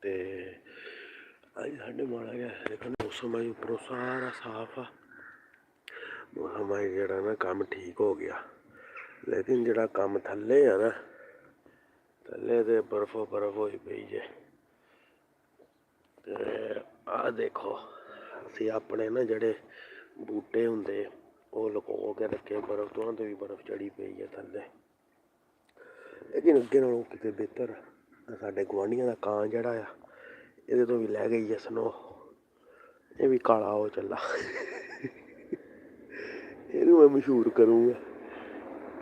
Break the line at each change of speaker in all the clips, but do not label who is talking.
ਤੇ ਅੱਜ ਸਾਡੇ ਮਾੜਾ ਜਿਹਾ ਲੇਕਿਨ ਮੌਸਮ ਅੱਜ ਉੱਪਰੋਂ ਸਾਰਾ ਸਾਫ ਆ। ਮੌਸਮ ਅੱਜ ਜਿਹੜਾ ਨਾ ਕੰਮ ਠੀਕ ਹੋ ਗਿਆ, ਲੇਕਿਨ ਜਿਹੜਾ ਕੰਮ ਥੱਲੇ ਆ ਨਾ, ਥੱਲੇ ਤੇ ਬਰਫੋ ਬਰਫ ਹੋਈ ਪਈ ਜੇ। ਤੇ ਆਹ ਦੇਖੋ ਅਸੀਂ ਆਪਣੇ ਨਾ ਜਿਹੜੇ ਬੂਟੇ ਹੁੰਦੇ ਉਹ ਲੁਕੋ ਕੇ ਰੱਖੇ ਬਰਫ ਤੋਂ, ਉਹਨਾਂ 'ਤੇ ਵੀ ਬਰਫ ਚੜੀ ਪਈ ਹੈ ਥੱਲੇ। ਲੇਕਿਨ ਅੱਗੇ ਨਾਲੋਂ ਕਿਤੇ ਬਿਹਤਰ। ਸਾਡੇ ਗੁਆਂਢੀਆਂ ਦਾ ਕਾਂ ਜਿਹੜਾ ਆ, ਇਹਦੇ ਤੋਂ ਵੀ ਲੈ ਗਈ ਹੈ ਸਨੋ। ਇਹ ਵੀ ਕਾਲਾ ਹੋ ਚੱਲਾ। ਇਹਨੂੰ ਮੈਂ ਮਸ਼ਹੂਰ ਕਰੂੰਗਾ।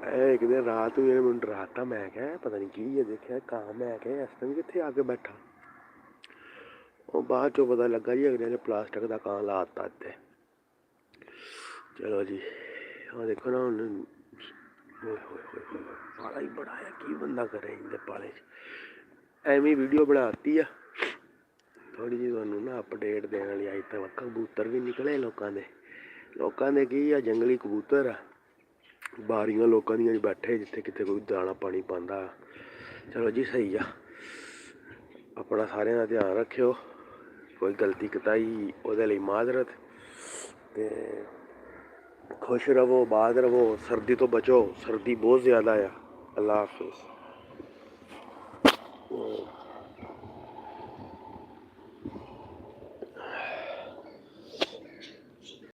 ਇਹ ਇੱਕ ਦਿਨ ਰਾਤ ਨੂੰ ਇਹਨੇ ਮੈਨੂੰ ਡਰਾਤਾ। ਮੈਂ ਕਿਹਾ ਪਤਾ ਨਹੀਂ ਕੀ ਹੈ, ਦੇਖਿਆ ਕਾਂ। ਮੈਂ ਕਿਹਾ ਇਸ ਟਾਈਮ ਕਿੱਥੇ ਆ ਕੇ ਬੈਠਾ। ਉਹ ਬਾਅਦ 'ਚੋਂ ਪਤਾ ਲੱਗਾ ਜੀ ਅਗਲੇ ਨੇ ਪਲਾਸਟਿਕ ਦਾ ਕਾਂ ਲਾ ਦਿੱਤਾ ਇੱਥੇ। ਚਲੋ ਜੀ ਆਹ ਦੇਖੋ ਨਾ ਹੁਣ ਪਾਲਾ ਹੀ ਬੜਾ ਆ, ਕੀ ਬੰਦਾ ਕਰੇ ਇਹਦੇ ਪਾਲੇ 'ਚ। ਐਵੇਂ ਵੀਡੀਓ ਬਣਾ ਦਿੱਤੀ ਆ ਥੋੜ੍ਹੀ ਜਿਹੀ ਤੁਹਾਨੂੰ ਨਾ ਅਪਡੇਟ ਦੇਣ ਵਾਲੀ। ਅੱਜ ਤੱਕ ਕਬੂਤਰ ਵੀ ਨਿਕਲੇ ਲੋਕਾਂ ਦੇ ਕੀ ਆ, ਜੰਗਲੀ ਕਬੂਤਰ ਆ ਬਾਰੀਆਂ ਲੋਕਾਂ ਦੀਆਂ ਬੈਠੇ ਜਿੱਥੇ ਕਿਤੇ ਕੋਈ ਦਾਣਾ ਪਾਣੀ ਪਾਉਂਦਾ। ਚਲੋ ਜੀ ਸਹੀ ਆ, ਆਪਣਾ ਸਾਰਿਆਂ ਦਾ ਧਿਆਨ ਰੱਖਿਓ। ਕੋਈ ਗਲਤੀ ਕਤਾਈ ਉਹਦੇ ਲਈ ਮਾਜ਼ਰਤ। ਤੇ ਖੁਸ਼ ਰਵੋ, ਆਬਾਦ ਰਵੋ, ਸਰਦੀ ਤੋਂ ਬਚੋ, ਸਰਦੀ ਬਹੁਤ ਜ਼ਿਆਦਾ ਆ। ਅੱਲਾ ਹਾਫਿਜ਼।